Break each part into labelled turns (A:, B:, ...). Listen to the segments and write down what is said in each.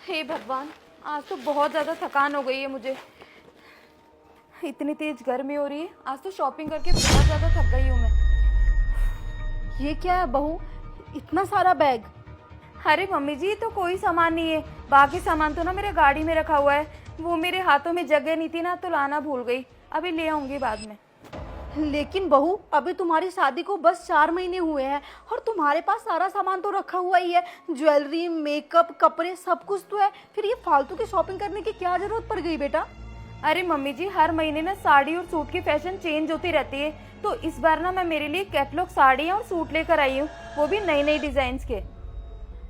A: हे भगवान, आज तो बहुत ज़्यादा थकान हो गई है मुझे। इतनी तेज गर्मी हो रही है, आज तो शॉपिंग करके बहुत ज़्यादा थक गई हूँ मैं।
B: ये क्या है बहू, इतना सारा बैग?
A: अरे मम्मी जी, ये तो कोई सामान नहीं है। बाकी सामान तो ना मेरे गाड़ी में रखा हुआ है। वो मेरे हाथों में जगह नहीं थी ना, तो लाना भूल गई। अभी ले आऊँगी बाद में।
B: लेकिन बहू, अभी तुम्हारी शादी को बस 4 महीने हुए हैं और तुम्हारे पास सारा सामान तो रखा हुआ ही है। ज्वेलरी, मेकअप, कपड़े, सब कुछ तो है। फिर ये फालतू की शॉपिंग करने की क्या जरूरत पड़ गई बेटा?
A: अरे मम्मी जी, हर महीने ना साड़ी और सूट की फैशन चेंज होती रहती है। तो इस बार ना मैं मेरे लिए कैटलॉग साड़ियाँ और सूट लेकर आई हूँ, वो भी नई नई डिजाइन के।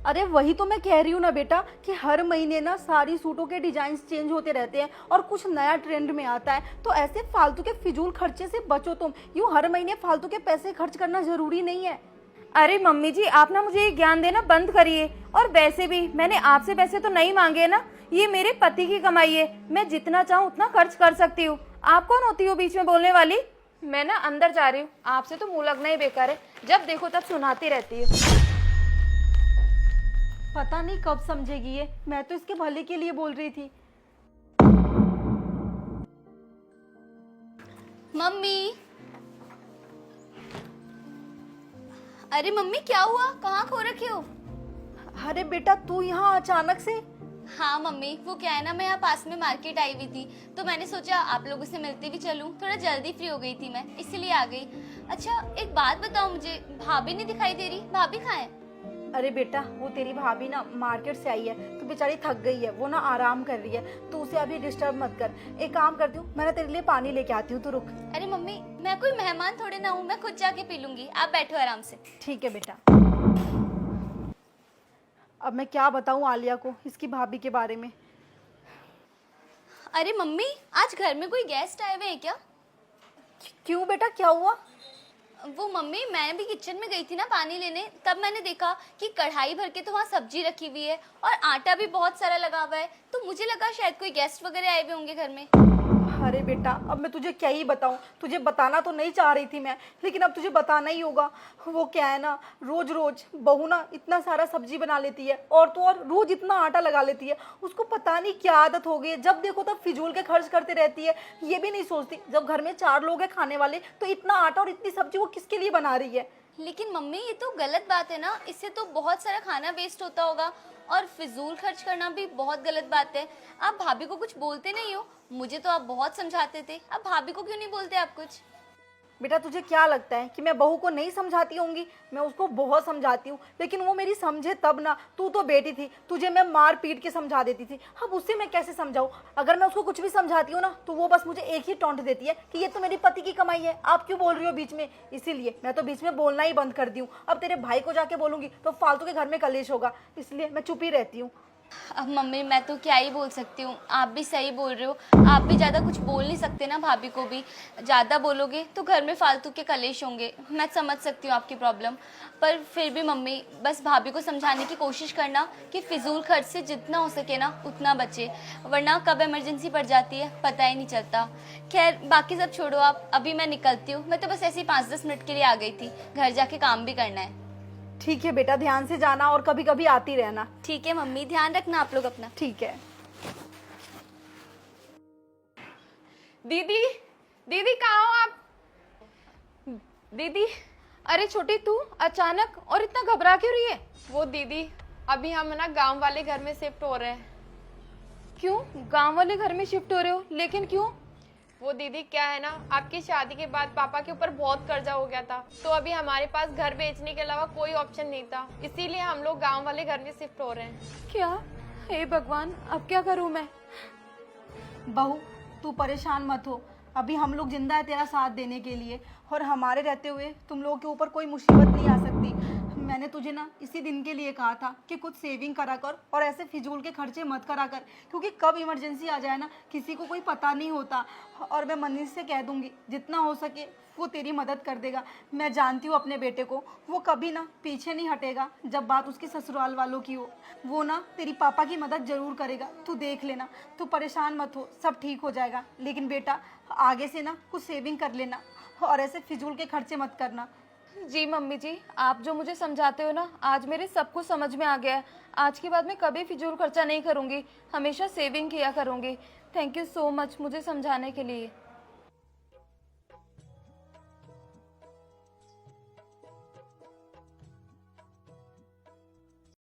B: अरे वही तो मैं कह रही हूँ ना बेटा कि हर महीने ना सारी सूटों के डिजाइन चेंज होते रहते हैं और कुछ नया ट्रेंड में आता है। तो ऐसे फालतू के फिजूल खर्चे से बचो तुम। यूँ हर महीने फालतू के पैसे खर्च करना जरूरी नहीं है।
A: अरे मम्मी जी, आप ना मुझे ये ज्ञान देना बंद करिए। और वैसे भी मैंने आपसे पैसे तो नहीं मांगे ना, ये मेरे पति की कमाई है। मैं जितना चाहूँ उतना खर्च कर सकती हूँ। आप कौन होती हो बीच में बोलने वाली? मैं ना अंदर जा रही हूँ, आपसे तो मुंह लगना ही बेकार है। जब देखो तब सुनाती रहती है।
B: पता नहीं कब समझेगी ये। मैं तो इसके भले के लिए बोल रही थी।
C: मम्मी। अरे मम्मी, क्या हुआ? कहाँ खो रखे हो?
B: अरे बेटा, तू यहाँ अचानक से?
C: हाँ मम्मी, वो क्या है ना, मैं यहाँ पास में मार्केट आई हुई थी, तो मैंने सोचा आप लोगों से मिलते भी चलूं। थोड़ा जल्दी फ्री हो गई थी मैं, इसीलिए आ गई। अच्छा एक बात बताओ मुझे, भाभी नहीं दिखाई दे रही, भाभी कहाँ है?
B: अरे बेटा, वो तेरी भाभी ना मार्केट से आई है तो बेचारी थक गई है, वो ना आराम कर रही है। तो उसे अभी डिस्टर्ब मत कर। एक काम करती हूँ, मैं ना तेरे लिए पानी लेके आती हूँ, तू रुक।
C: अरे मम्मी, मैं कोई मेहमान थोड़े ना हूँ, मैं खुद जाके पी लूंगी, आप बैठो आराम से।
B: ठीक है बेटा। अब मैं क्या बताऊँ आलिया को इसकी भाभी के बारे में।
C: अरे मम्मी, आज घर में कोई गेस्ट आए हुए हैं क्या?
B: क्यों बेटा, क्या हुआ?
C: वो मम्मी, मैं भी किचन में गई थी ना पानी लेने, तब मैंने देखा कि कढ़ाई भर के तो वहाँ सब्जी रखी हुई है और आटा भी बहुत सारा लगा हुआ है। तो मुझे लगा शायद कोई गेस्ट वगैरह आए हुए होंगे घर में।
B: अरे बेटा, अब मैं तुझे क्या ही बताऊं। तुझे बताना तो नहीं चाह रही थी मैं, लेकिन अब तुझे बताना ही होगा। वो क्या है ना, रोज रोज बहू ना इतना सारा सब्जी बना लेती है और तो और रोज इतना आटा लगा लेती है। उसको पता नहीं क्या आदत हो गई है, जब देखो तब फिजूल के खर्च करते रहती है। ये भी नहीं सोचती जब घर में 4 लोग हैं खाने वाले, तो इतना आटा और इतनी सब्जी वो किसके लिए बना रही है।
C: लेकिन मम्मी, ये तो गलत बात है ना, इससे तो बहुत सारा खाना वेस्ट होता होगा और फिजूल खर्च करना भी बहुत गलत बात है। आप भाभी को कुछ बोलते नहीं हो? मुझे तो आप बहुत समझाते थे, अब भाभी को क्यों नहीं बोलते आप कुछ?
B: बेटा, तुझे क्या लगता है कि मैं बहू को नहीं समझाती होंगी? मैं उसको बहुत समझाती हूँ, लेकिन वो मेरी समझे तब ना। तू तो बेटी थी, तुझे मैं मार पीट के समझा देती थी। अब उससे मैं कैसे समझाऊँ? अगर मैं उसको कुछ भी समझाती हूँ ना, तो वो बस मुझे एक ही टोंट देती है कि ये तो मेरे पति की कमाई है, आप क्यों बोल रही हो बीच में। इसीलिए मैं तो बीच में बोलना ही बंद कर दी हूँ। अब तेरे भाई को जाके बोलूंगी तो फालतू के घर में कलेश होगा, इसलिए मैं चुप ही रहती हूँ।
C: अब मम्मी, मैं तो क्या ही बोल सकती हूँ, आप भी सही बोल रहे हो। आप भी ज़्यादा कुछ बोल नहीं सकते ना भाभी को भी। ज़्यादा बोलोगे तो घर में फालतू के कलेश होंगे। मैं समझ सकती हूँ आपकी प्रॉब्लम, पर फिर भी मम्मी, बस भाभी को समझाने की कोशिश करना कि फिजूल खर्च से जितना हो सके ना उतना बचे, वरना कब इमरजेंसी पड़ जाती है पता ही नहीं चलता। खैर बाकी सब छोड़ो आप, अभी मैं निकलती हूँ। मैं तो बस ऐसे ही 5-10 मिनट के लिए आ गई थी, घर जाके काम भी करना है।
B: ठीक है बेटा, ध्यान से जाना और कभी कभी आती रहना।
C: ठीक है मम्मी, ध्यान रखना आप लोग अपना।
B: ठीक है।
A: दीदी, दीदी कहाँ हो आप? दीदी, अरे छोटी तू अचानक और इतना घबरा क्यों रही है?
D: वो दीदी, अभी हम ना गांव वाले घर में शिफ्ट हो रहे हैं।
A: क्यों गांव वाले घर में शिफ्ट हो रहे हो? लेकिन क्यों?
D: वो दीदी क्या है ना, आपकी शादी के बाद पापा के ऊपर बहुत कर्जा हो गया था, तो अभी हमारे पास घर बेचने के अलावा कोई ऑप्शन नहीं था, इसीलिए हम लोग गांव वाले घर में शिफ्ट हो रहे हैं।
A: क्या? हे भगवान, अब क्या करूं मैं?
B: बहू, तू परेशान मत हो। अभी हम लोग जिंदा है तेरा साथ देने के लिए, और हमारे रहते हुए तुम लोगों के ऊपर कोई मुसीबत नहीं आ सकती। मैंने तुझे ना इसी दिन के लिए कहा था कि कुछ सेविंग करा कर और ऐसे फिजूल के खर्चे मत करा कर, क्योंकि कब इमरजेंसी आ जाए ना किसी को कोई पता नहीं होता। और मैं मनीष से कह दूंगी जितना हो सके वो तेरी मदद कर देगा। मैं जानती हूँ अपने बेटे को, वो कभी ना पीछे नहीं हटेगा जब बात उसके ससुराल वालों की हो। वो ना तेरी पापा की मदद जरूर करेगा, तू देख लेना। तू परेशान मत हो, सब ठीक हो जाएगा। लेकिन बेटा, आगे से ना कुछ सेविंग कर लेना और ऐसे फिजूल के खर्चे मत करना।
A: जी मम्मी जी, आप जो मुझे समझाते हो ना, आज मेरे सब कुछ समझ में आ गया है। आज के बाद मैं कभी फिजूल खर्चा नहीं करूंगी, हमेशा सेविंग किया करूंगी। थैंक यू सो मच मुझे समझाने के लिए।